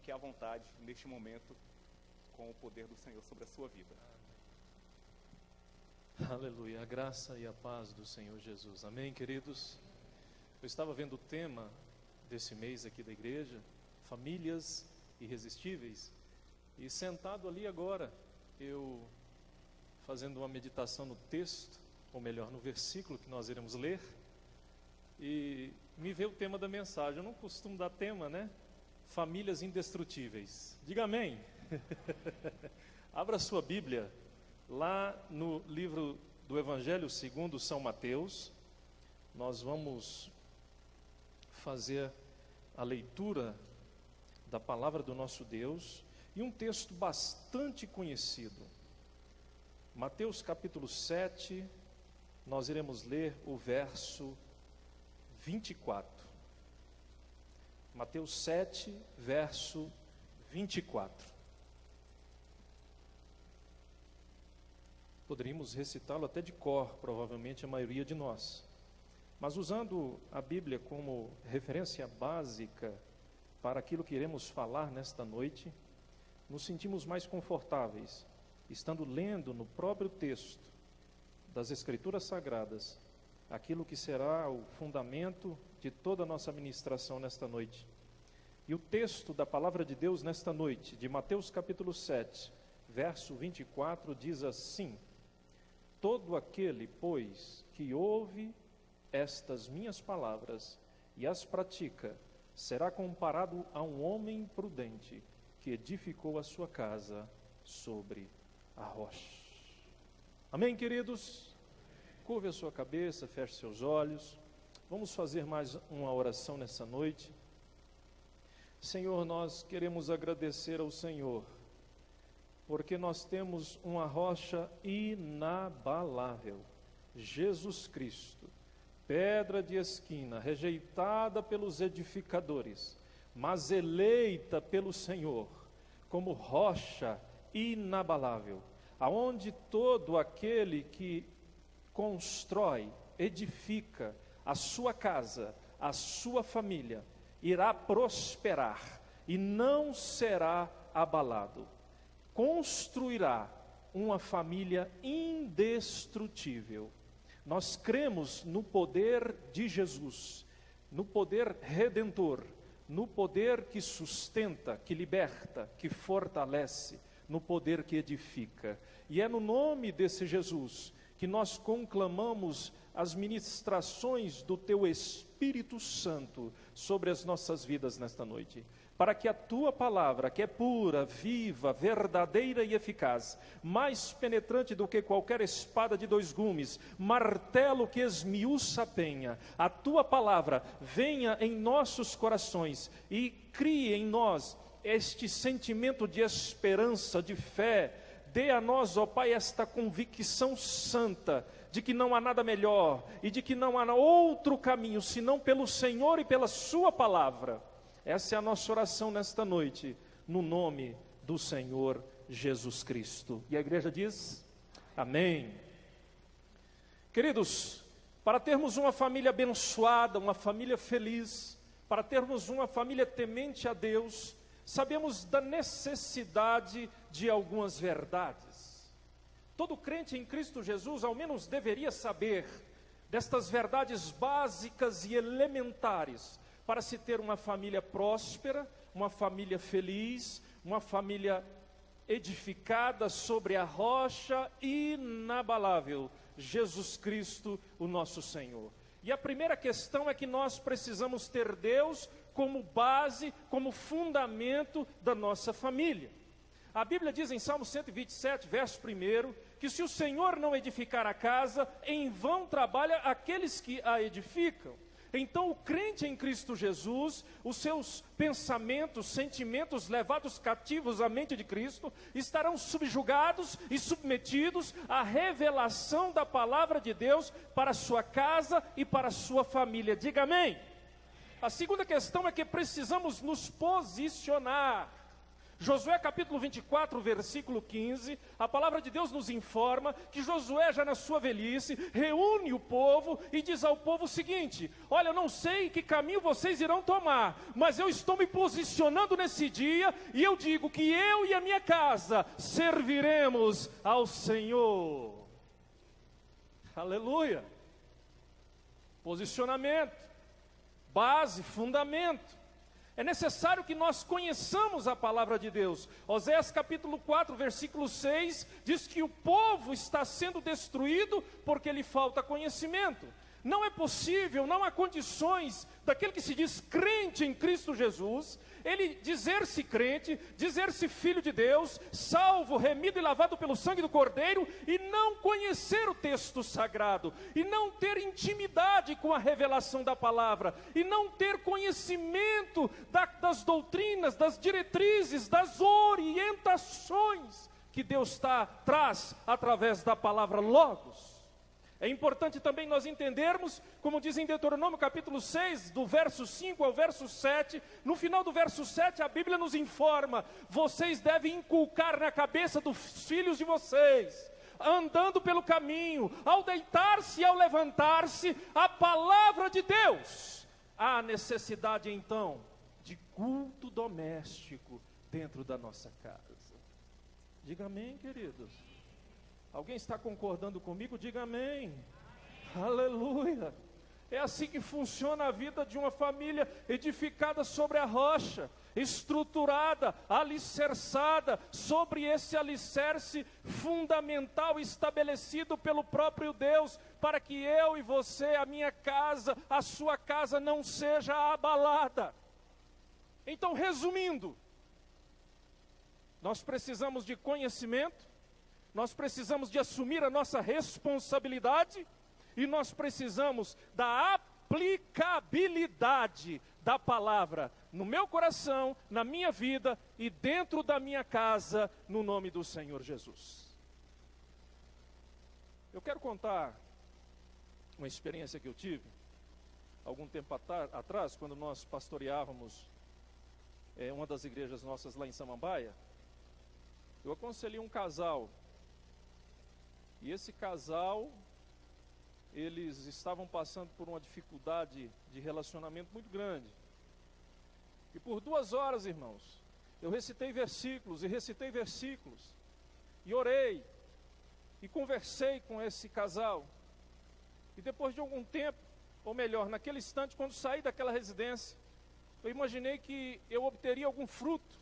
fique à vontade neste momento com o poder do Senhor sobre a sua vida. Aleluia, a graça e a paz do Senhor Jesus. Amém, queridos? Eu estava vendo o tema desse mês aqui da igreja, famílias irresistíveis, e sentado ali agora, eu fazendo uma meditação no texto, ou melhor, no versículo que nós iremos ler, e me veio o tema da mensagem. Eu não costumo dar tema, né? Famílias indestrutíveis. Diga amém. Abra sua Bíblia lá no livro do Evangelho segundo São Mateus. Nós vamos fazer a leitura da palavra do nosso Deus e um texto bastante conhecido. Mateus capítulo 7, nós iremos ler o verso 24. Mateus 7, verso 24. Poderíamos recitá-lo até de cor, provavelmente a maioria de nós. Mas usando a Bíblia como referência básica para aquilo que iremos falar nesta noite, nos sentimos mais confortáveis, estando lendo no próprio texto das Escrituras Sagradas, aquilo que será o fundamento de toda a nossa ministração nesta noite. E o texto da palavra de Deus nesta noite, de Mateus capítulo 7, verso 24, diz assim: todo aquele, pois, que ouve estas minhas palavras e as pratica, será comparado a um homem prudente que edificou a sua casa sobre a rocha. Amém, queridos? Curve a sua cabeça, feche seus olhos. Vamos fazer mais uma oração nessa noite. Senhor, nós queremos agradecer ao Senhor, porque nós temos uma rocha inabalável, Jesus Cristo, pedra de esquina, rejeitada pelos edificadores, mas eleita pelo Senhor, como rocha inabalável, aonde todo aquele que constrói, edifica a sua casa, a sua família, irá prosperar e não será abalado. Construirá uma família indestrutível. Nós cremos no poder de Jesus, no poder redentor, no poder que sustenta, que liberta, que fortalece, no poder que edifica. E é no nome desse Jesus que nós conclamamos as ministrações do Teu Espírito Santo sobre as nossas vidas nesta noite, para que a Tua palavra, que é pura, viva, verdadeira e eficaz, mais penetrante do que qualquer espada de dois gumes, martelo que esmiuça a penha, a Tua palavra venha em nossos corações e crie em nós este sentimento de esperança, de fé. Dê a nós, ó Pai, esta convicção santa de que não há nada melhor e de que não há outro caminho senão pelo Senhor e pela Sua palavra. Essa é a nossa oração nesta noite, no nome do Senhor Jesus Cristo. E a igreja diz: amém. Queridos, para termos uma família abençoada, uma família feliz, para termos uma família temente a Deus, sabemos da necessidade de algumas verdades. Todo crente em Cristo Jesus, ao menos, deveria saber destas verdades básicas e elementares, para se ter uma família próspera, uma família feliz, uma família edificada sobre a rocha inabalável, Jesus Cristo, o nosso Senhor. E a primeira questão é que nós precisamos ter Deus como base, como fundamento da nossa família. A Bíblia diz em Salmo 127, verso 1, que se o Senhor não edificar a casa, em vão trabalha aqueles que a edificam. Então o crente em Cristo Jesus, os seus pensamentos, sentimentos levados cativos à mente de Cristo, estarão subjugados e submetidos à revelação da palavra de Deus para a sua casa e para a sua família. Diga amém. A segunda questão é que precisamos nos posicionar. Josué capítulo 24, versículo 15, a palavra de Deus nos informa que Josué, já na sua velhice, reúne o povo e diz ao povo o seguinte: olha, eu não sei que caminho vocês irão tomar, mas eu estou me posicionando nesse dia, e eu digo que eu e a minha casa serviremos ao Senhor. Aleluia! Posicionamento, base, fundamento. É necessário que nós conheçamos a palavra de Deus. Oséias capítulo 4, versículo 6, diz que o povo está sendo destruído porque lhe falta conhecimento. Não é possível, não há condições daquele que se diz crente em Cristo Jesus, ele dizer-se crente, dizer-se filho de Deus, salvo, remido e lavado pelo sangue do Cordeiro, e não conhecer o texto sagrado, e não ter intimidade com a revelação da palavra, e não ter conhecimento das doutrinas, das diretrizes, das orientações que Deus traz através da palavra Logos. É importante também nós entendermos, como diz em Deuteronômio capítulo 6, do verso 5 ao verso 7, no final do verso 7 a Bíblia nos informa: vocês devem inculcar na cabeça dos filhos de vocês, andando pelo caminho, ao deitar-se e ao levantar-se, a palavra de Deus. Há necessidade então de culto doméstico dentro da nossa casa. Diga amém, queridos. Alguém está concordando comigo? Diga amém. Aleluia. É assim que funciona a vida de uma família edificada sobre a rocha, estruturada, alicerçada sobre esse alicerce fundamental estabelecido pelo próprio Deus, para que eu e você, a minha casa, a sua casa não seja abalada. Então, resumindo, nós precisamos de conhecimento, nós precisamos de assumir a nossa responsabilidade, e nós precisamos da aplicabilidade da palavra no meu coração, na minha vida e dentro da minha casa, no nome do Senhor Jesus. Eu quero contar uma experiência que eu tive algum tempo atrás, quando nós pastoreávamos uma das igrejas nossas lá em Samambaia. Eu aconselhei um casal. E esse casal, eles estavam passando por uma dificuldade de relacionamento muito grande. E por 2 horas, irmãos, eu recitei versículos, e orei, e conversei com esse casal. E depois de algum tempo, ou melhor, naquele instante, quando saí daquela residência, eu imaginei que eu obteria algum fruto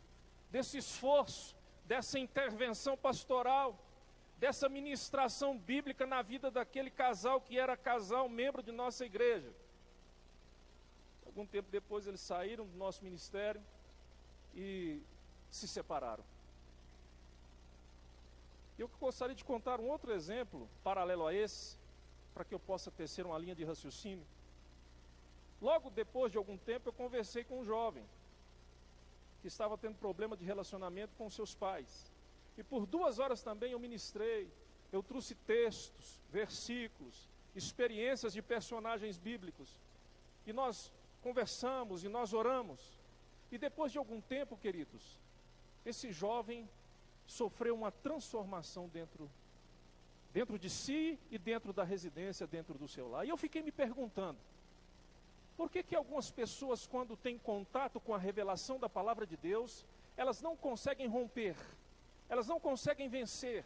desse esforço, dessa intervenção pastoral, dessa ministração bíblica na vida daquele casal que era casal, membro de nossa igreja. Algum tempo depois eles saíram do nosso ministério e se separaram. Eu gostaria de contar um outro exemplo, paralelo a esse, para que eu possa tecer uma linha de raciocínio. Logo depois de algum tempo eu conversei com um jovem que estava tendo problema de relacionamento com seus pais. E por 2 horas também eu ministrei, eu trouxe textos, versículos, experiências de personagens bíblicos. E nós conversamos e nós oramos. E depois de algum tempo, queridos, esse jovem sofreu uma transformação dentro de si e dentro da residência, dentro do seu lar. E eu fiquei me perguntando, por que algumas pessoas, quando têm contato com a revelação da palavra de Deus, elas não conseguem romper, elas não conseguem vencer,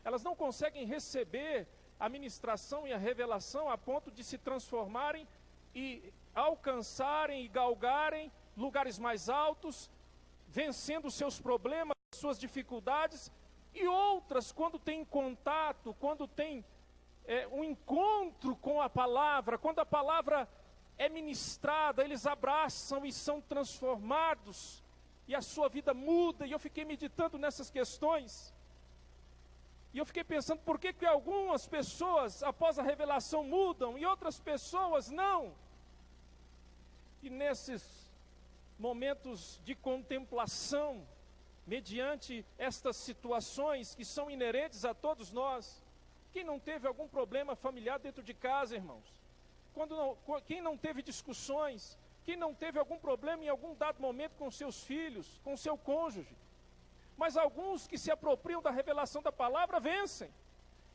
elas não conseguem receber a ministração e a revelação a ponto de se transformarem e alcançarem e galgarem lugares mais altos, vencendo seus problemas, suas dificuldades, e outras, quando têm contato, quando têm um encontro com a palavra, quando a palavra é ministrada, eles abraçam e são transformados, e a sua vida muda. E eu fiquei meditando nessas questões, e eu fiquei pensando, por que algumas pessoas, após a revelação, mudam, e outras pessoas não? E nesses momentos de contemplação, mediante estas situações que são inerentes a todos nós, quem não teve algum problema familiar dentro de casa, irmãos? Quem não teve discussões? Quem não teve algum problema em algum dado momento com seus filhos, com seu cônjuge? Mas alguns que se apropriam da revelação da palavra vencem.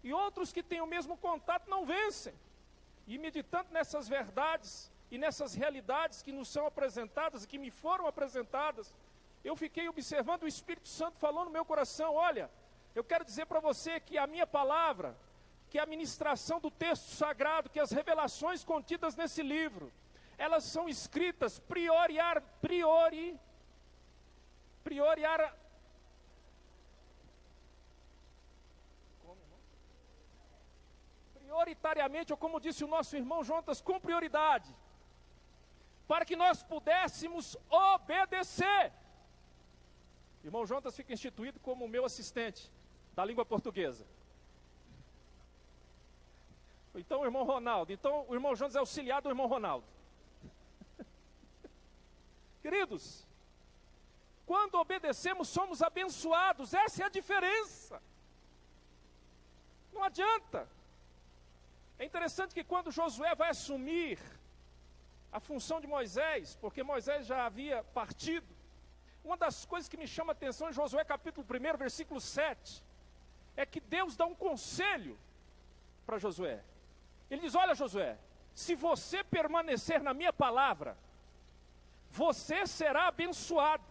E outros que têm o mesmo contato não vencem. E meditando nessas verdades e nessas realidades que nos são apresentadas e que me foram apresentadas, eu fiquei observando o Espírito Santo falando no meu coração: olha, eu quero dizer para você que a minha palavra, que a ministração do texto sagrado, que as revelações contidas nesse livro, elas são escritas prioritariamente, ou como disse o nosso irmão Jonas, com prioridade, para que nós pudéssemos obedecer. Irmão Jonas fica instituído como meu assistente da língua portuguesa. Então o irmão Ronaldo. Então o irmão Jonas é auxiliar do irmão Ronaldo. Queridos, quando obedecemos somos abençoados. Essa é a diferença. Não adianta. É interessante que quando Josué vai assumir a função de Moisés, porque Moisés já havia partido, uma das coisas que me chama a atenção em Josué capítulo 1, versículo 7, é que Deus dá um conselho para Josué. Ele diz: olha, Josué, se você permanecer na minha palavra, você será abençoado.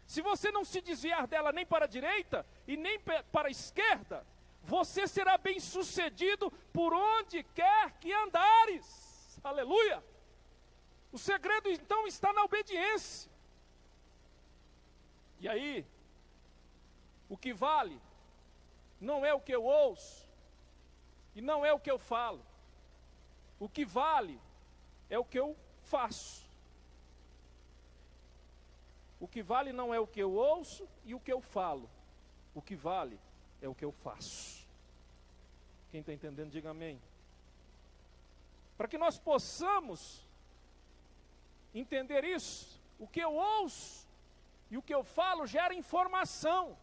Se você não se desviar dela nem para a direita e nem para a esquerda, você será bem sucedido por onde quer que andares. Aleluia! O segredo então está na obediência. E aí, o que vale não é o que eu ouço e não é o que eu falo. O que vale é o que eu faço. O que vale não é o que eu ouço e o que eu falo. O que vale é o que eu faço. Quem está entendendo, diga amém. Para que nós possamos entender isso, o que eu ouço e o que eu falo gera informação,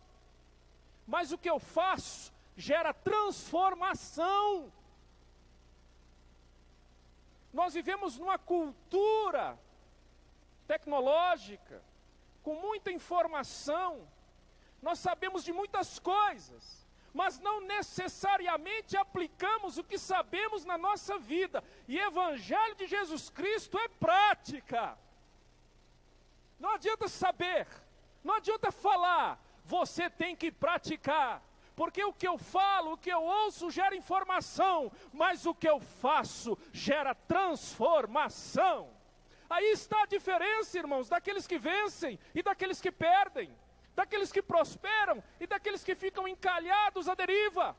mas o que eu faço gera transformação. Nós vivemos numa cultura tecnológica, com muita informação, nós sabemos de muitas coisas, mas não necessariamente aplicamos o que sabemos na nossa vida. E o Evangelho de Jesus Cristo é prática. Não adianta saber, não adianta falar, você tem que praticar. Porque o que eu falo, o que eu ouço gera informação, mas o que eu faço gera transformação. Aí está a diferença, irmãos, daqueles que vencem e daqueles que perdem, daqueles que prosperam e daqueles que ficam encalhados à deriva.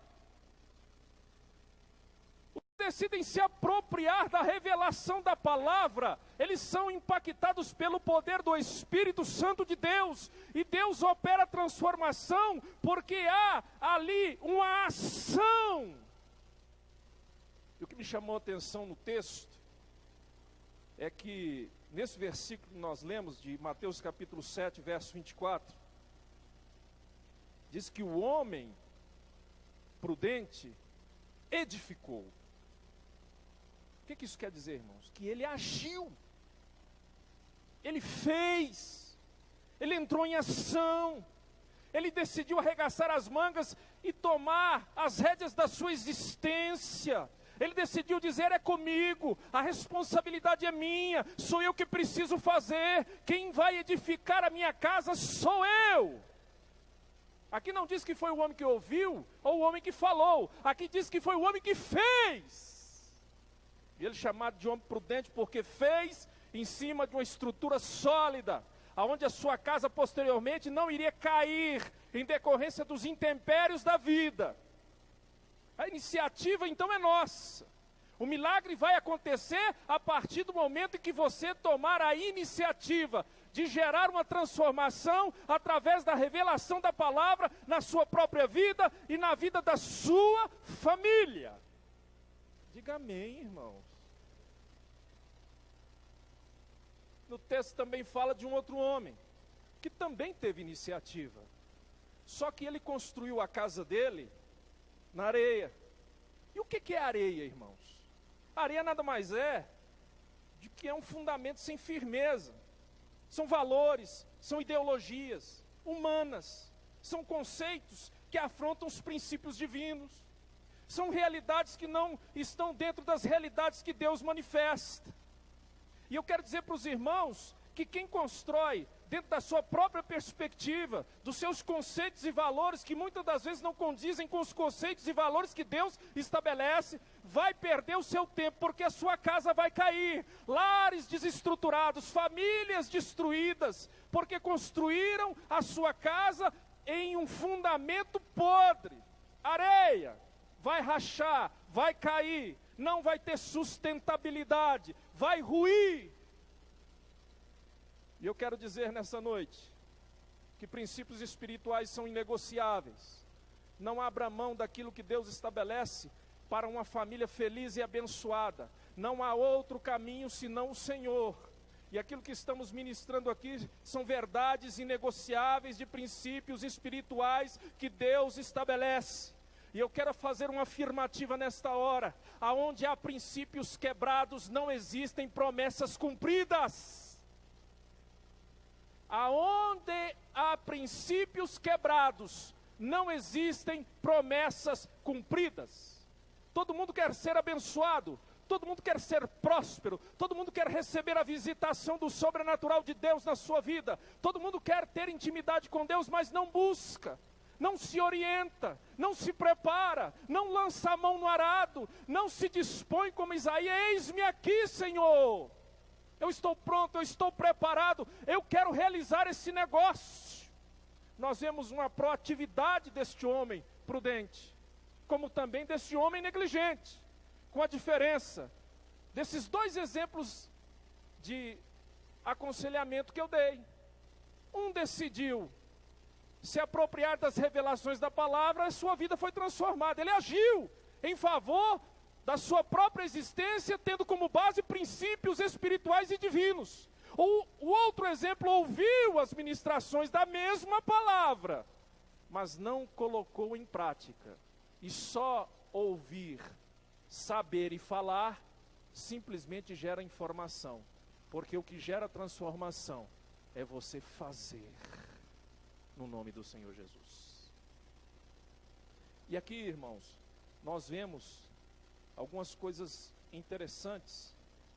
Os que decidem se apropriar da revelação da palavra, eles são impactados pelo poder do Espírito Santo de Deus, e Deus opera a transformação, porque há ali uma ação. E o que me chamou a atenção no texto é que nesse versículo que nós lemos de Mateus capítulo 7, verso 24, diz que o homem prudente edificou. O que isso quer dizer, irmãos? Que ele agiu, ele fez, ele entrou em ação, ele decidiu arregaçar as mangas e tomar as rédeas da sua existência. Ele decidiu dizer: é comigo, a responsabilidade é minha, sou eu que preciso fazer, quem vai edificar a minha casa sou eu. Aqui não diz que foi o homem que ouviu, ou o homem que falou, aqui diz que foi o homem que fez. E ele é chamado de homem prudente porque fez em cima de uma estrutura sólida, aonde a sua casa posteriormente não iria cair, em decorrência dos intempérios da vida. A iniciativa então é nossa. O milagre vai acontecer a partir do momento em que você tomar a iniciativa de gerar uma transformação através da revelação da palavra na sua própria vida e na vida da sua família. Diga amém, irmãos. No texto também fala de um outro homem, que também teve iniciativa. Só que ele construiu a casa dele na areia. E o que é areia, irmãos? Areia nada mais é do que é um fundamento sem firmeza. São valores, são ideologias humanas, são conceitos que afrontam os princípios divinos, são realidades que não estão dentro das realidades que Deus manifesta. E eu quero dizer para os irmãos que quem constrói dentro da sua própria perspectiva, dos seus conceitos e valores, que muitas das vezes não condizem com os conceitos e valores que Deus estabelece, vai perder o seu tempo, porque a sua casa vai cair. Lares desestruturados, famílias destruídas, porque construíram a sua casa em um fundamento podre. Areia, vai rachar, vai cair, não vai ter sustentabilidade, vai ruir. E eu quero dizer nessa noite, que princípios espirituais são inegociáveis. Não abra mão daquilo que Deus estabelece para uma família feliz e abençoada. Não há outro caminho senão o Senhor. E aquilo que estamos ministrando aqui são verdades inegociáveis de princípios espirituais que Deus estabelece. E eu quero fazer uma afirmativa nesta hora: aonde há princípios quebrados, não existem promessas cumpridas. Aonde há princípios quebrados, não existem promessas cumpridas. Todo mundo quer ser abençoado, todo mundo quer ser próspero, todo mundo quer receber a visitação do sobrenatural de Deus na sua vida, todo mundo quer ter intimidade com Deus, mas não busca, não se orienta, não se prepara, não lança a mão no arado, não se dispõe como Isaías: eis-me aqui, Senhor. Eu estou pronto, eu estou preparado, eu quero realizar esse negócio. Nós vemos uma proatividade deste homem prudente, como também desse homem negligente, com a diferença desses dois exemplos de aconselhamento que eu dei. Um decidiu se apropriar das revelações da palavra, a sua vida foi transformada, ele agiu em favor da sua própria existência, tendo como base princípios espirituais e divinos. O outro exemplo ouviu as ministrações da mesma palavra, mas não colocou em prática. E só ouvir, saber e falar, simplesmente gera informação. Porque o que gera transformação é você fazer, no nome do Senhor Jesus. E aqui, irmãos, nós vemos algumas coisas interessantes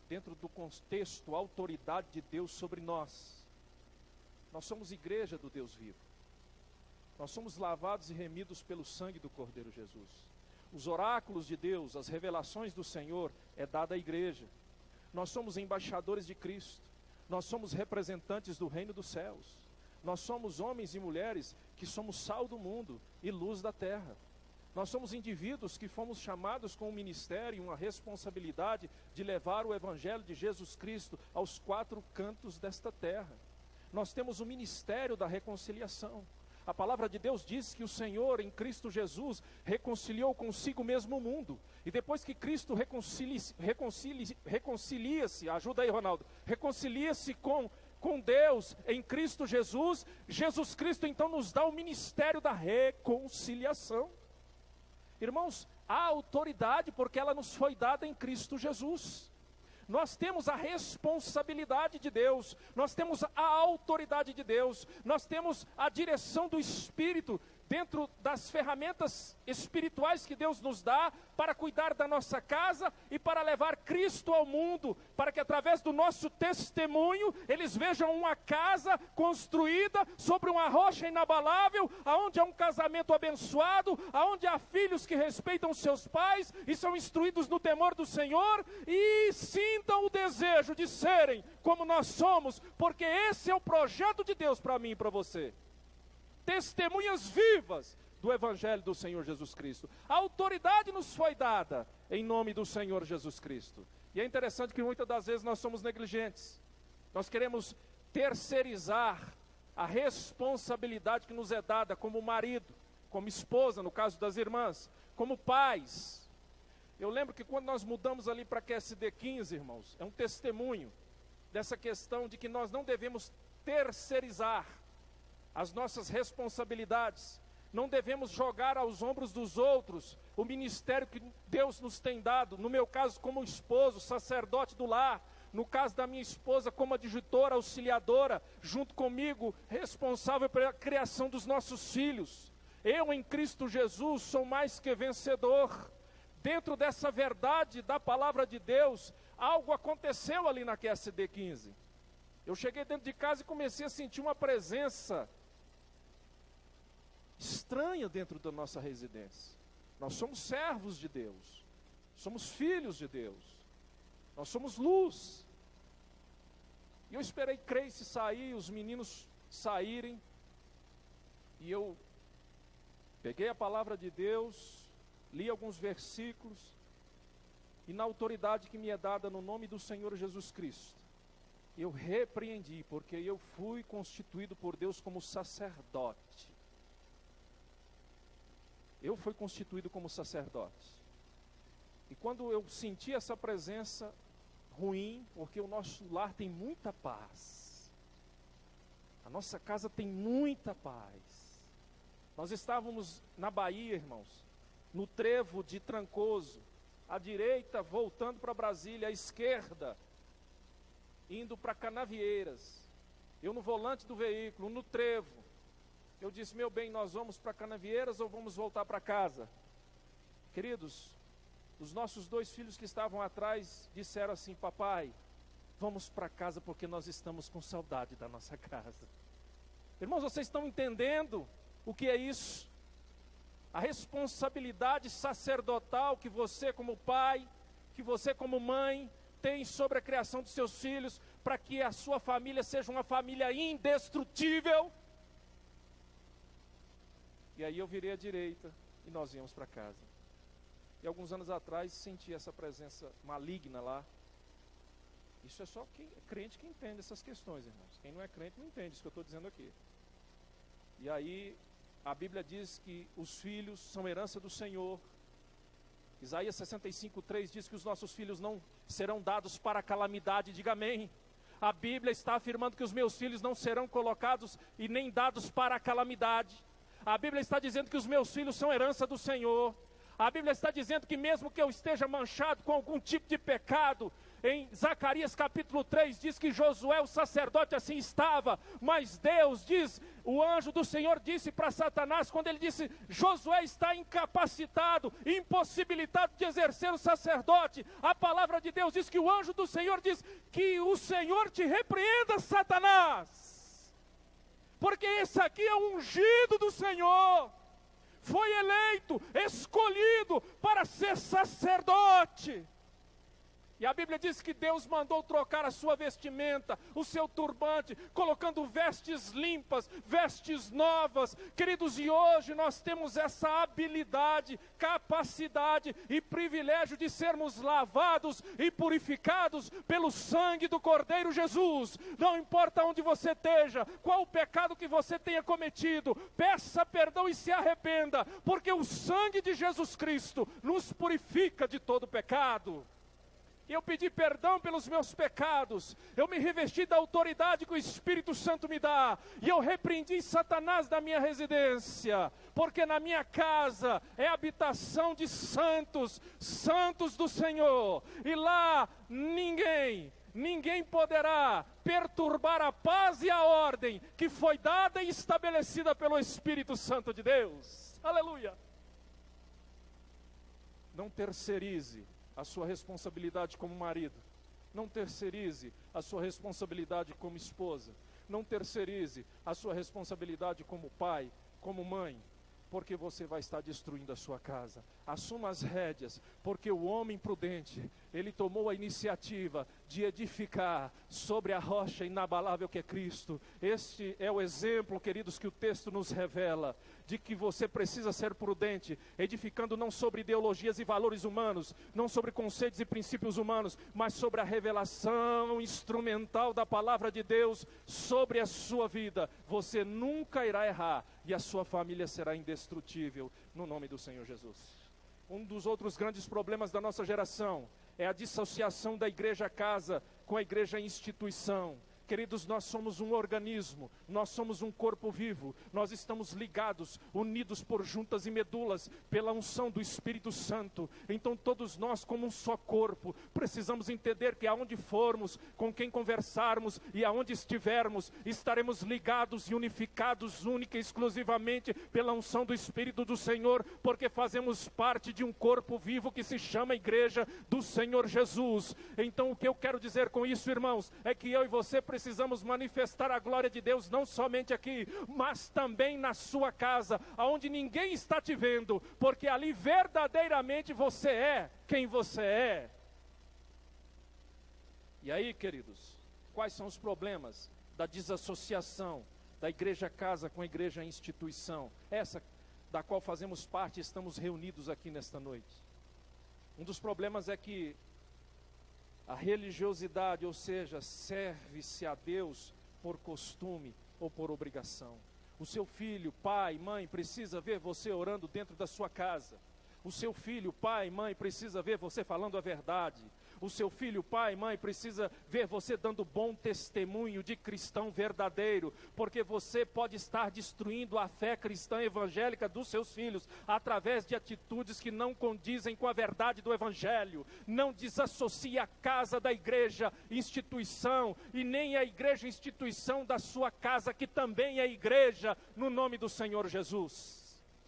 dentro do contexto, a autoridade de Deus sobre nós. Nós somos igreja do Deus vivo. Nós somos lavados e remidos pelo sangue do Cordeiro Jesus. Os oráculos de Deus, as revelações do Senhor é dada à igreja. Nós somos embaixadores de Cristo. Nós somos representantes do reino dos céus. Nós somos homens e mulheres que somos sal do mundo e luz da terra. Nós somos indivíduos que fomos chamados com um ministério e uma responsabilidade de levar o Evangelho de Jesus Cristo aos quatro cantos desta terra. Nós temos o ministério da reconciliação. A palavra de Deus diz que o Senhor, em Cristo Jesus, reconciliou consigo mesmo o mundo. E depois que Cristo reconcilia-se, ajuda aí, Ronaldo, reconcilia-se com Deus em Cristo Jesus, Jesus Cristo então nos dá o ministério da reconciliação. Irmãos, há autoridade porque ela nos foi dada em Cristo Jesus. Nós temos a responsabilidade de Deus, nós temos a autoridade de Deus, nós temos a direção do Espírito dentro das ferramentas espirituais que Deus nos dá para cuidar da nossa casa e para levar Cristo ao mundo, para que através do nosso testemunho eles vejam uma casa construída sobre uma rocha inabalável, aonde há um casamento abençoado, aonde há filhos que respeitam seus pais e são instruídos no temor do Senhor e sintam o desejo de serem como nós somos, porque esse é o projeto de Deus para mim e para você. Testemunhas vivas do Evangelho do Senhor Jesus Cristo. A autoridade nos foi dada em nome do Senhor Jesus Cristo. E é interessante que muitas das vezes nós somos negligentes. Nós queremos terceirizar a responsabilidade que nos é dada como marido, como esposa, no caso das irmãs, como pais. Eu lembro que quando nós mudamos ali para a QSD 15, irmãos, é um testemunho dessa questão de que nós não devemos terceirizar as nossas responsabilidades, não devemos jogar aos ombros dos outros o ministério que Deus nos tem dado, no meu caso como esposo, sacerdote do lar, no caso da minha esposa, como adjutora, auxiliadora, junto comigo, responsável pela criação dos nossos filhos. Eu em Cristo Jesus sou mais que vencedor. Dentro dessa verdade da palavra de Deus, algo aconteceu ali na QSD 15. Eu cheguei dentro de casa e comecei a sentir uma presença estranha dentro da nossa residência. Nós somos servos de Deus, somos filhos de Deus, nós somos luz. E eu esperei Grace sair, os meninos saírem, e eu peguei a palavra de Deus, li alguns versículos, e na autoridade que me é dada no nome do Senhor Jesus Cristo, eu repreendi, porque eu fui constituído por Deus como sacerdote. Eu fui constituído como sacerdote. E quando eu senti essa presença ruim, porque o nosso lar tem muita paz, a nossa casa tem muita paz. Nós estávamos na Bahia, irmãos, no trevo de Trancoso, à direita voltando para Brasília, à esquerda indo para Canavieiras. Eu no volante do veículo, no trevo, eu disse: meu bem, nós vamos para Canavieiras ou vamos voltar para casa? Queridos, os nossos 2 filhos que estavam atrás disseram assim: papai, vamos para casa porque nós estamos com saudade da nossa casa. Irmãos, vocês estão entendendo o que é isso? A responsabilidade sacerdotal que você como pai, que você como mãe tem sobre a criação dos seus filhos, para que a sua família seja uma família indestrutível. E aí eu virei à direita e nós íamos para casa. E alguns anos atrás senti essa presença maligna lá. Isso é só quem é crente que entende essas questões, irmãos. Quem não é crente não entende isso que eu estou dizendo aqui. E aí a Bíblia diz que os filhos são herança do Senhor. Isaías 65:3 diz que os nossos filhos não serão dados para a calamidade. Diga amém. A Bíblia está afirmando que os meus filhos não serão colocados e nem dados para a calamidade. A Bíblia está dizendo que os meus filhos são herança do Senhor. A Bíblia está dizendo que mesmo que eu esteja manchado com algum tipo de pecado, em Zacarias capítulo 3 diz que Josué o sacerdote assim estava, mas Deus diz, o anjo do Senhor disse para Satanás, quando ele disse: Josué está incapacitado, impossibilitado de exercer o sacerdote, a palavra de Deus diz que o anjo do Senhor diz que o Senhor te repreenda, Satanás, porque esse aqui é o ungido do Senhor, foi eleito, escolhido para ser sacerdote. E a Bíblia diz que Deus mandou trocar a sua vestimenta, o seu turbante, colocando vestes limpas, vestes novas. Queridos, e hoje nós temos essa habilidade, capacidade e privilégio de sermos lavados e purificados pelo sangue do Cordeiro Jesus. Não importa onde você esteja, qual o pecado que você tenha cometido, peça perdão e se arrependa, porque o sangue de Jesus Cristo nos purifica de todo pecado. Eu pedi perdão pelos meus pecados, eu me revesti da autoridade que o Espírito Santo me dá, e eu repreendi Satanás da minha residência, porque na minha casa é habitação de santos, santos do Senhor, e lá ninguém poderá perturbar a paz e a ordem que foi dada e estabelecida pelo Espírito Santo de Deus. Aleluia! Não terceirize a sua responsabilidade como marido, não terceirize a sua responsabilidade como esposa, não terceirize a sua responsabilidade como pai, como mãe, porque você vai estar destruindo a sua casa. Assuma as rédeas, porque o homem prudente, ele tomou a iniciativa de edificar sobre a rocha inabalável que é Cristo. Este é o exemplo, queridos, que o texto nos revela, de que você precisa ser prudente, edificando não sobre ideologias e valores humanos, não sobre conceitos e princípios humanos, mas sobre a revelação instrumental da palavra de Deus sobre a sua vida. Você nunca irá errar e a sua família será indestrutível, no nome do Senhor Jesus. Um dos outros grandes problemas da nossa geração é a dissociação da igreja casa com a igreja instituição. Queridos, nós somos um organismo, nós somos um corpo vivo, nós estamos ligados, unidos por juntas e medulas, pela unção do Espírito Santo. Então todos nós, como um só corpo, precisamos entender que aonde formos, com quem conversarmos e aonde estivermos, estaremos ligados e unificados única e exclusivamente pela unção do Espírito do Senhor, porque fazemos parte de um corpo vivo que se chama Igreja do Senhor Jesus. Então o que eu quero dizer com isso, irmãos, é que eu e você precisamos manifestar a glória de Deus não somente aqui, mas também na sua casa, aonde ninguém está te vendo, porque ali verdadeiramente você é quem você é. E aí, queridos, quais são os problemas da desassociação da igreja casa com a igreja instituição, essa da qual fazemos parte e estamos reunidos aqui nesta noite? Um dos problemas é que a religiosidade, ou seja, serve-se a Deus por costume ou por obrigação. O seu filho, pai, mãe, precisa ver você orando dentro da sua casa. O seu filho, pai, mãe, precisa ver você falando a verdade. O seu filho, pai, mãe, precisa ver você dando bom testemunho de cristão verdadeiro, porque você pode estar destruindo a fé cristã evangélica dos seus filhos, através de atitudes que não condizem com a verdade do Evangelho. Não desassocie a casa da igreja, instituição, e nem a igreja, instituição da sua casa, que também é igreja, no nome do Senhor Jesus.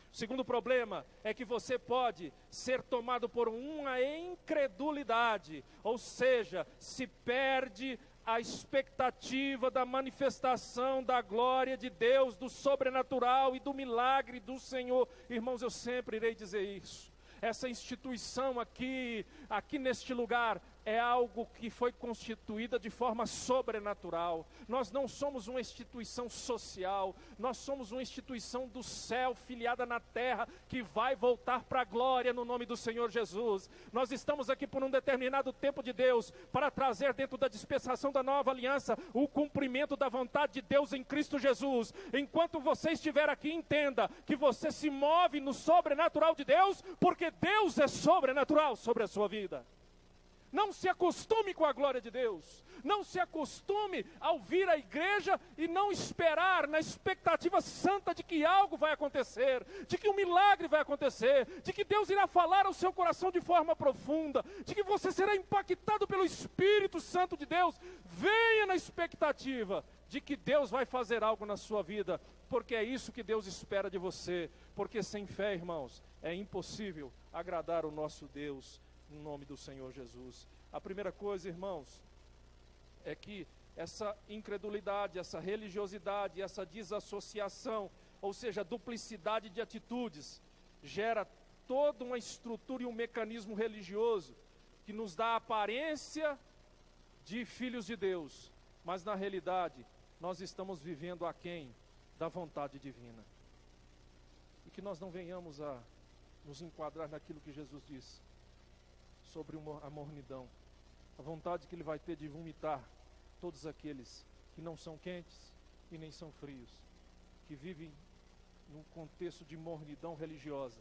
O segundo problema é que você pode ser tomado por uma incredulidade, ou seja, se perde a expectativa da manifestação da glória de Deus, do sobrenatural e do milagre do Senhor. Irmãos, eu sempre irei dizer isso. Essa instituição aqui neste lugar, é algo que foi constituída de forma sobrenatural. Nós não somos uma instituição social, nós somos uma instituição do céu, filiada na terra, que vai voltar para a glória no nome do Senhor Jesus. Nós estamos aqui por um determinado tempo de Deus, para trazer dentro da dispensação da nova aliança, o cumprimento da vontade de Deus em Cristo Jesus. Enquanto você estiver aqui, entenda que você se move no sobrenatural de Deus, porque Deus é sobrenatural sobre a sua vida. Não se acostume com a glória de Deus. Não se acostume ao vir à igreja e não esperar na expectativa santa de que algo vai acontecer, de que um milagre vai acontecer, de que Deus irá falar ao seu coração de forma profunda, de que você será impactado pelo Espírito Santo de Deus. Venha na expectativa de que Deus vai fazer algo na sua vida, porque é isso que Deus espera de você. Porque sem fé, irmãos, é impossível agradar o nosso Deus. No nome do Senhor Jesus. A primeira coisa, irmãos, é que essa incredulidade, essa religiosidade, essa desassociação, ou seja, duplicidade de atitudes, gera toda uma estrutura e um mecanismo religioso que nos dá a aparência de filhos de Deus, mas na realidade nós estamos vivendo aquém da vontade divina. E que nós não venhamos a nos enquadrar naquilo que Jesus disse sobre a mornidão, a vontade que Ele vai ter de vomitar todos aqueles que não são quentes e nem são frios, que vivem num contexto de mornidão religiosa.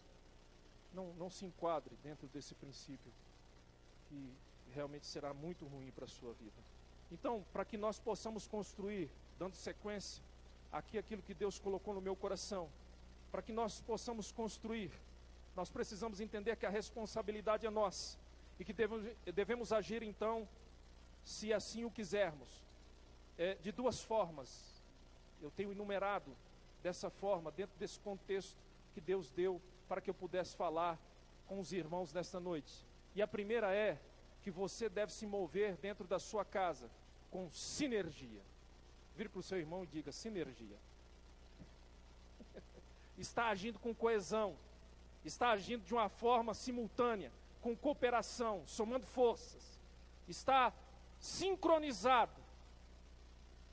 Não se enquadre dentro desse princípio, que realmente será muito ruim para a sua vida. Então, para que nós possamos construir, dando sequência aqui aquilo que Deus colocou no meu coração, para que nós possamos construir, nós precisamos entender que a responsabilidade é nossa, e que devemos agir então, se assim o quisermos, de duas formas. Eu tenho enumerado dessa forma, dentro desse contexto que Deus deu para que eu pudesse falar com os irmãos nesta noite. E a primeira é que você deve se mover dentro da sua casa com sinergia. Vire para o seu irmão e diga: sinergia. Está agindo com coesão, está agindo de uma forma simultânea, com cooperação, somando forças, está sincronizado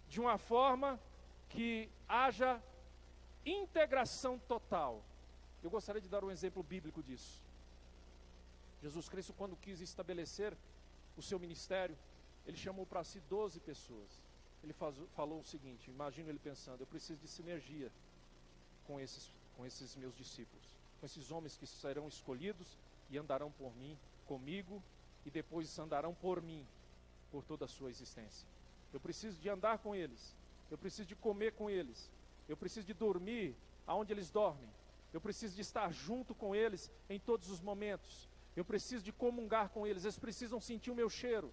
de uma forma que haja integração total. Eu gostaria de dar um exemplo bíblico disso. Jesus Cristo, quando quis estabelecer o seu ministério, Ele chamou para si 12 pessoas. Ele falou o seguinte, imagino Ele pensando: eu preciso de sinergia com esses meus discípulos, com esses homens que serão escolhidos e andarão por mim, comigo, e depois andarão por mim, por toda a sua existência. eu preciso de andar com eles, eu preciso de comer com eles, eu preciso de dormir aonde eles dormem, eu preciso de estar junto com eles em todos os momentos, eu preciso de comungar com eles, eles precisam sentir o meu cheiro,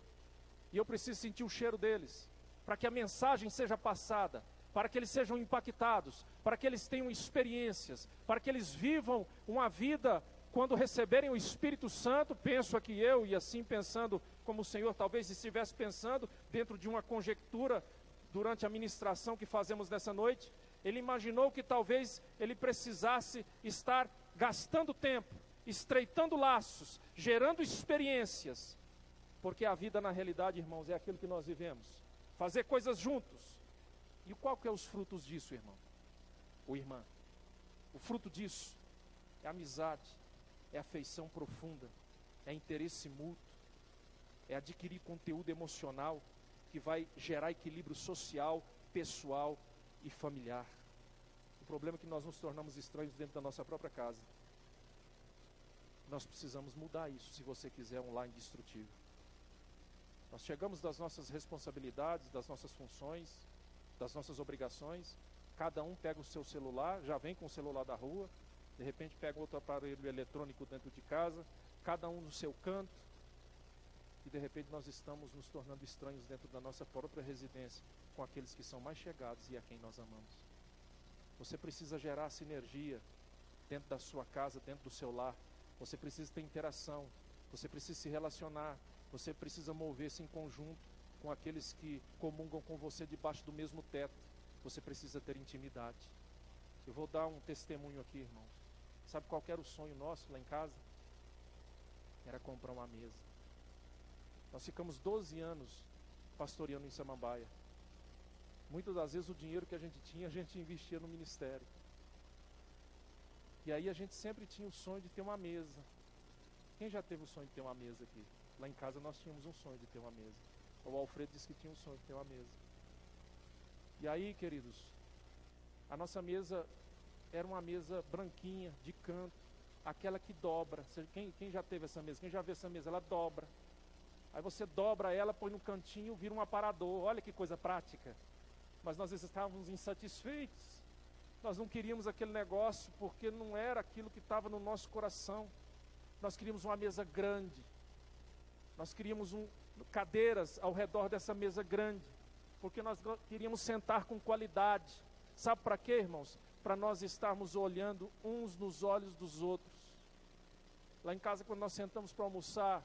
e eu preciso sentir o cheiro deles, para que a mensagem seja passada, para que eles sejam impactados, para que eles tenham experiências, para que eles vivam uma vida, quando receberem o Espírito Santo, penso aqui eu, e assim pensando como o Senhor talvez estivesse pensando, dentro de uma conjectura, durante a ministração que fazemos nessa noite, ele imaginou que talvez ele precisasse estar gastando tempo, estreitando laços, gerando experiências, porque a vida na realidade, irmãos, é aquilo que nós vivemos, fazer coisas juntos. E qual que é os frutos disso, irmão? Ou irmã? O fruto disso é amizade, é afeição profunda, é interesse mútuo, é adquirir conteúdo emocional que vai gerar equilíbrio social, pessoal e familiar. O problema é que nós nos tornamos estranhos dentro da nossa própria casa. Nós precisamos mudar isso, se você quiser um lar indestrutível. Nós chegamos das nossas responsabilidades, das nossas funções, das nossas obrigações, cada um pega o seu celular, já vem com o celular da rua, de repente pega outro aparelho eletrônico dentro de casa, cada um no seu canto, e de repente nós estamos nos tornando estranhos dentro da nossa própria residência, com aqueles que são mais chegados e a quem nós amamos. Você precisa gerar sinergia dentro da sua casa, dentro do seu lar, você precisa ter interação, você precisa se relacionar, você precisa mover-se em conjunto com aqueles que comungam com você debaixo do mesmo teto. Você precisa ter intimidade. Eu vou dar um testemunho aqui, irmãos. Sabe qual que era o sonho nosso lá em casa? Era comprar uma mesa. Nós ficamos 12 anos pastoreando em Samambaia. Muitas das vezes o dinheiro que a gente investia no ministério. E aí a gente sempre tinha o sonho de ter uma mesa. Quem já teve o sonho de ter uma mesa aqui? Lá em casa nós tínhamos um sonho de ter uma mesa. O Alfredo disse que tinha um sonho de ter uma mesa. E aí, queridos, a nossa mesa era uma mesa branquinha, de canto, aquela que dobra. Quem já teve essa mesa? Quem já viu essa mesa? Ela dobra. Aí você dobra ela, põe no cantinho, vira um aparador. Olha que coisa prática. Mas nós estávamos insatisfeitos. Nós não queríamos aquele negócio porque não era aquilo que estava no nosso coração. Nós queríamos uma mesa grande. Nós queríamos cadeiras ao redor dessa mesa grande, porque nós queríamos sentar com qualidade. Sabe para quê, irmãos? Para nós estarmos olhando uns nos olhos dos outros. Lá em casa, quando nós sentamos para almoçar,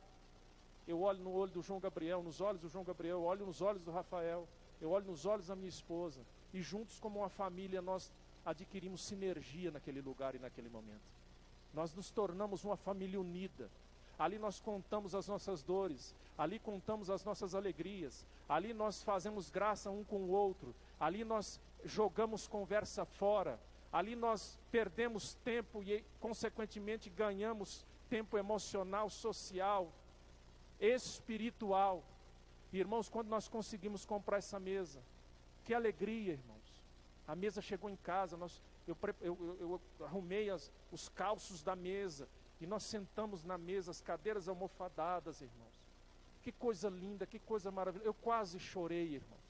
eu olho no olho do João Gabriel, nos olhos do João Gabriel, eu olho nos olhos do Rafael, eu olho nos olhos da minha esposa, e juntos como uma família nós adquirimos sinergia naquele lugar e naquele momento. Nós nos tornamos uma família unida. Ali nós contamos as nossas dores, ali contamos as nossas alegrias, ali nós fazemos graça um com o outro, ali nós jogamos conversa fora, ali nós perdemos tempo e consequentemente ganhamos tempo emocional, social, espiritual. Irmãos, quando nós conseguimos comprar essa mesa, que alegria, irmãos. A mesa chegou em casa, eu arrumei os calços da mesa, e nós sentamos na mesa, as cadeiras almofadadas, irmãos. Que coisa linda, que coisa maravilhosa. Eu quase chorei, irmãos.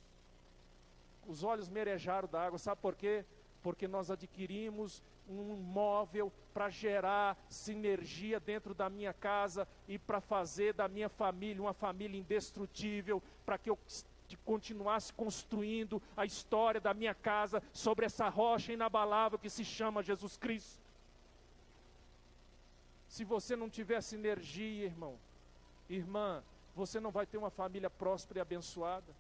Os olhos merejaram da água. Sabe por quê? Porque nós adquirimos um móvel para gerar sinergia dentro da minha casa e para fazer da minha família uma família indestrutível, para que eu continuasse construindo a história da minha casa sobre essa rocha inabalável que se chama Jesus Cristo. Se você não tiver sinergia, irmão, irmã, você não vai ter uma família próspera e abençoada.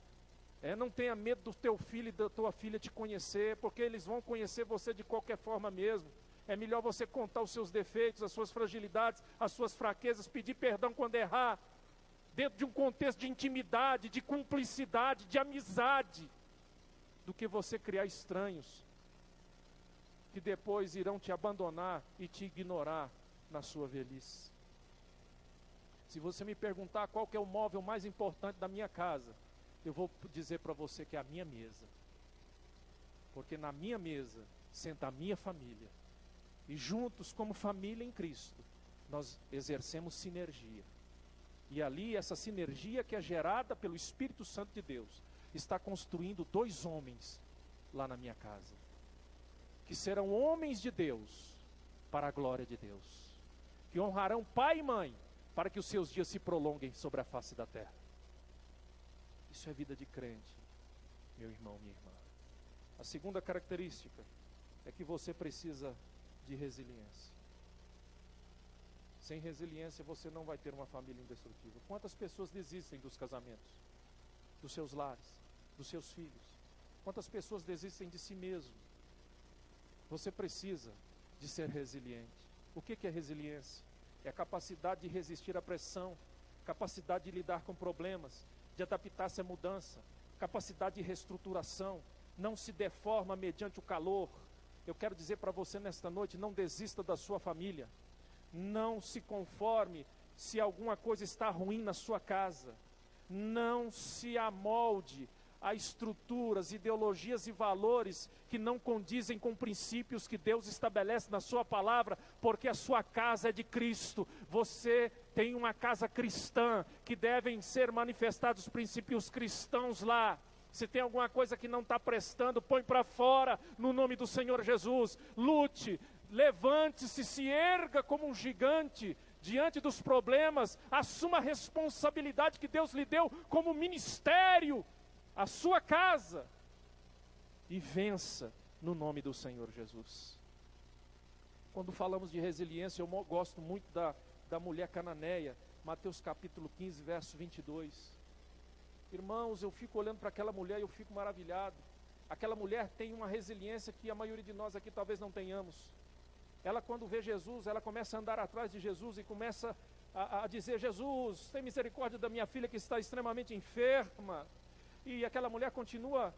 Não tenha medo do teu filho e da tua filha te conhecer, porque eles vão conhecer você de qualquer forma mesmo. É melhor você contar os seus defeitos, as suas fragilidades, as suas fraquezas, pedir perdão quando errar, dentro de um contexto de intimidade, de cumplicidade, de amizade, do que você criar estranhos, que depois irão te abandonar e te ignorar na sua velhice. Se você me perguntar qual que é o móvel mais importante da minha casa, eu vou dizer para você que é a minha mesa. Porque na minha mesa senta a minha família. E juntos, como família em Cristo, nós exercemos sinergia. E ali, essa sinergia que é gerada pelo Espírito Santo de Deus, está construindo 2 homens lá na minha casa, que serão homens de Deus, para a glória de Deus, que honrarão pai e mãe, para que os seus dias se prolonguem sobre a face da terra. Isso é vida de crente, meu irmão, minha irmã. A segunda característica é que você precisa de resiliência. Sem resiliência você não vai ter uma família indestrutível. Quantas pessoas desistem dos casamentos, dos seus lares, dos seus filhos? Quantas pessoas desistem de si mesmo? Você precisa de ser resiliente. O que é resiliência? É a capacidade de resistir à pressão, capacidade de lidar com problemas, de adaptar-se à mudança, capacidade de reestruturação, não se deforma mediante o calor. Eu quero dizer para você nesta noite, não desista da sua família, não se conforme se alguma coisa está ruim na sua casa, não se amolde a estruturas, ideologias e valores que não condizem com princípios que Deus estabelece na sua palavra, porque a sua casa é de Cristo. Você tem uma casa cristã, que devem ser manifestados princípios cristãos lá. Se tem alguma coisa que não está prestando, põe para fora, no nome do Senhor Jesus. Lute, levante-se, se erga como um gigante diante dos problemas, assuma a responsabilidade que Deus lhe deu como ministério, a sua casa, e vença no nome do Senhor Jesus. Quando falamos de resiliência, eu gosto muito da mulher cananeia, Mateus capítulo 15, verso 22. Irmãos, eu fico olhando para aquela mulher e eu fico maravilhado. Aquela mulher tem uma resiliência que a maioria de nós aqui talvez não tenhamos. Ela, quando vê Jesus, ela começa a andar atrás de Jesus e começa a dizer: Jesus, tem misericórdia da minha filha que está extremamente enferma. E aquela mulher continua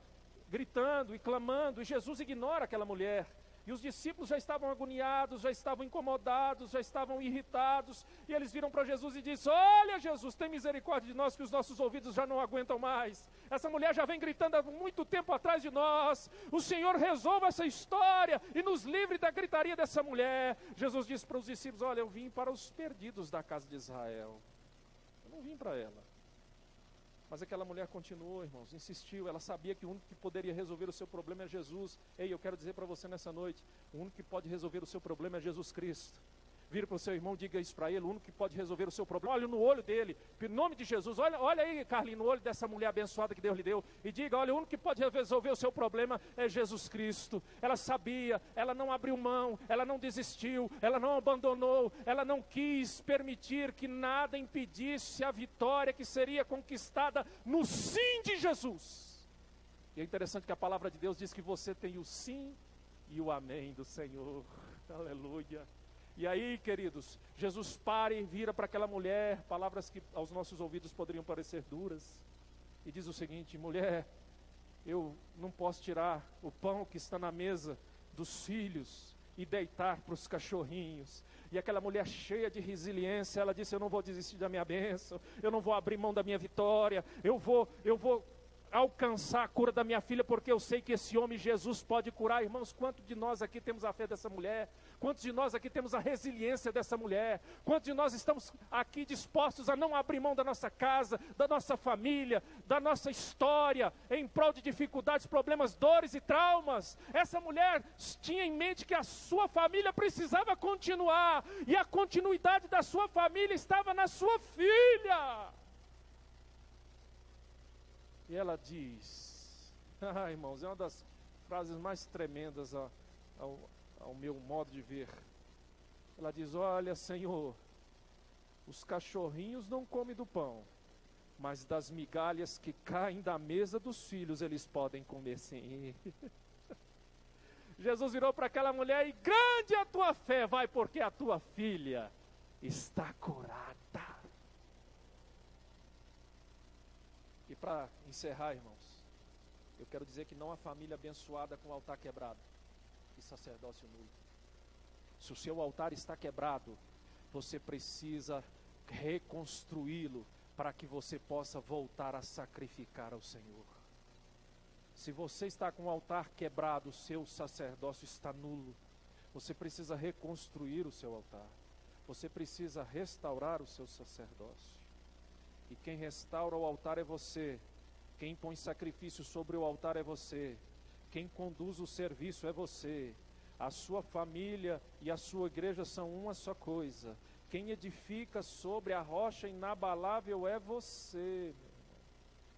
gritando e clamando, e Jesus ignora aquela mulher. E os discípulos já estavam agoniados, já estavam incomodados, já estavam irritados. E eles viram para Jesus e disseram: olha, Jesus, tem misericórdia de nós, que os nossos ouvidos já não aguentam mais. Essa mulher já vem gritando há muito tempo atrás de nós. O Senhor resolva essa história e nos livre da gritaria dessa mulher. Jesus disse para os discípulos: olha, eu vim para os perdidos da casa de Israel. Eu não vim para ela. Mas aquela mulher continuou, irmãos, insistiu. Ela sabia que o único que poderia resolver o seu problema é Jesus. Ei, eu quero dizer para você nessa noite, o único que pode resolver o seu problema é Jesus Cristo. Vira para o seu irmão, diga isso para ele: o único que pode resolver o seu problema, olha no olho dele, em nome de Jesus. Olha aí, Carlinhos, no olho dessa mulher abençoada que Deus lhe deu, e diga: olha, o único que pode resolver o seu problema é Jesus Cristo. Ela sabia, ela não abriu mão, ela não desistiu, ela não abandonou, ela não quis permitir que nada impedisse a vitória que seria conquistada no sim de Jesus. E é interessante que a palavra de Deus diz que você tem o sim e o amém do Senhor. Aleluia. E aí, queridos, Jesus para e vira para aquela mulher, palavras que aos nossos ouvidos poderiam parecer duras, e diz o seguinte: mulher, eu não posso tirar o pão que está na mesa dos filhos e deitar para os cachorrinhos. E aquela mulher cheia de resiliência, ela disse: eu não vou desistir da minha bênção, eu não vou abrir mão da minha vitória, eu vou alcançar a cura da minha filha, porque eu sei que esse homem Jesus pode curar. Irmãos, quantos de nós aqui temos a fé dessa mulher? Quantos de nós aqui temos a resiliência dessa mulher? Quantos de nós estamos aqui dispostos a não abrir mão da nossa casa, da nossa família, da nossa história, em prol de dificuldades, problemas, dores e traumas? Essa mulher tinha em mente que a sua família precisava continuar, e a continuidade da sua família estava na sua filha. E ela diz, irmãos, é uma das frases mais tremendas ao meu modo de ver. Ela diz: olha, Senhor, os cachorrinhos não comem do pão, mas das migalhas que caem da mesa dos filhos eles podem comer sim. Jesus virou para aquela mulher: e grande é a tua fé, vai, porque a tua filha está curada. E para encerrar, irmãos, eu quero dizer que não há família abençoada com altar quebrado e sacerdócio nulo. Se o seu altar está quebrado, você precisa reconstruí-lo para que você possa voltar a sacrificar ao Senhor. Se você está com o altar quebrado, o seu sacerdócio está nulo. Você precisa reconstruir o seu altar. Você precisa restaurar o seu sacerdócio. E quem restaura o altar é você. Quem põe sacrifício sobre o altar é você. Quem conduz o serviço é você. A sua família e a sua igreja são uma só coisa. Quem edifica sobre a rocha inabalável é você.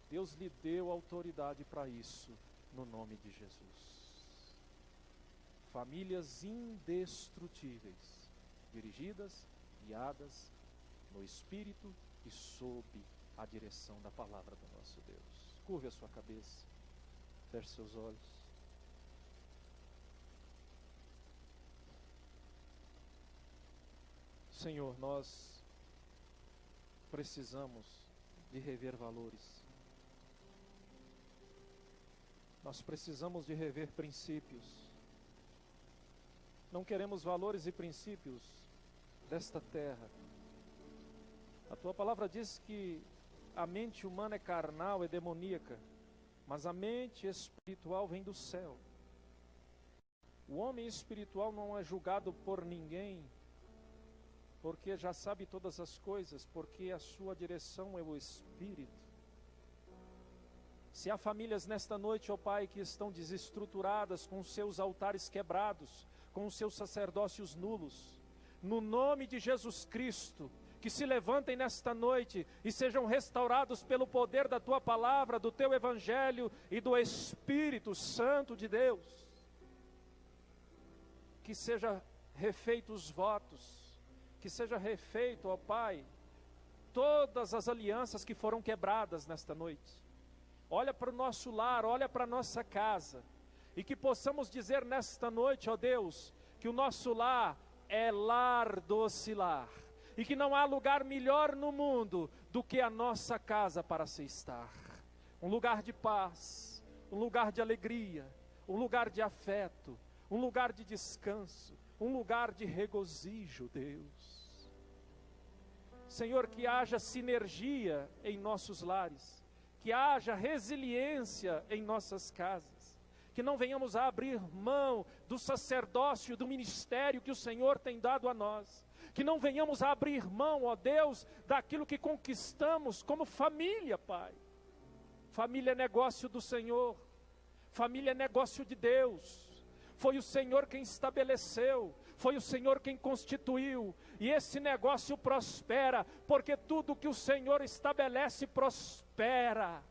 Deus lhe deu autoridade para isso, no nome de Jesus. Famílias indestrutíveis, dirigidas, guiadas no Espírito e sob a direção da palavra do nosso Deus. Curve a sua cabeça, feche seus olhos. Senhor, nós precisamos de rever valores. Nós precisamos de rever princípios. Não queremos valores e princípios desta terra. A tua palavra diz que a mente humana é carnal, é demoníaca, mas a mente espiritual vem do céu. O homem espiritual não é julgado por ninguém, porque já sabe todas as coisas, porque a sua direção é o Espírito. Se há famílias nesta noite, ó Pai, que estão desestruturadas, com seus altares quebrados, com os seus sacerdócios nulos, no nome de Jesus Cristo, que se levantem nesta noite e sejam restaurados pelo poder da Tua palavra, do Teu Evangelho e do Espírito Santo de Deus. Que seja refeito os votos, que seja refeito, ó Pai, todas as alianças que foram quebradas nesta noite. Olha para o nosso lar, olha para a nossa casa, e que possamos dizer nesta noite, ó Deus, que o nosso lar é lar doce lar, e que não há lugar melhor no mundo do que a nossa casa para se estar. Um lugar de paz, um lugar de alegria, um lugar de afeto, um lugar de descanso, um lugar de regozijo, Deus. Senhor, que haja sinergia em nossos lares, que haja resiliência em nossas casas, que não venhamos a abrir mão do sacerdócio, do ministério que o Senhor tem dado a nós, que não venhamos a abrir mão, ó Deus, daquilo que conquistamos como família, Pai. Família é negócio do Senhor, família é negócio de Deus. Foi o Senhor quem estabeleceu, foi o Senhor quem constituiu, e esse negócio prospera, porque tudo que o Senhor estabelece prospera.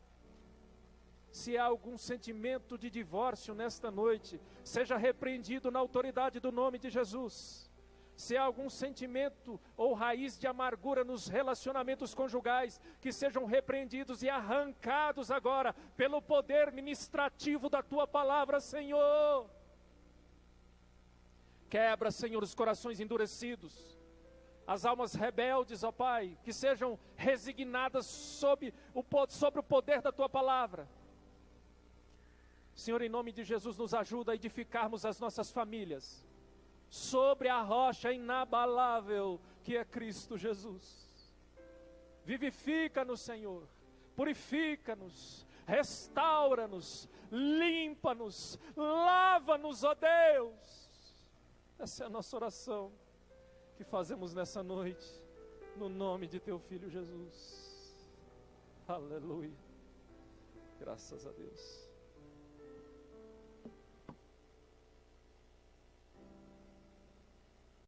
Se há algum sentimento de divórcio nesta noite, seja repreendido na autoridade do nome de Jesus. Se há algum sentimento ou raiz de amargura nos relacionamentos conjugais, que sejam repreendidos e arrancados agora, pelo poder ministrativo da Tua palavra, Senhor. Quebra, Senhor, os corações endurecidos, as almas rebeldes, ó Pai, que sejam resignadas sobre o poder da Tua palavra. Senhor, em nome de Jesus, nos ajuda a edificarmos as nossas famílias sobre a rocha inabalável que é Cristo Jesus. Vivifica-nos, Senhor, purifica-nos, restaura-nos, limpa-nos, lava-nos, ó Deus. Essa é a nossa oração que fazemos nessa noite, no nome de Teu Filho Jesus. Aleluia. Graças a Deus.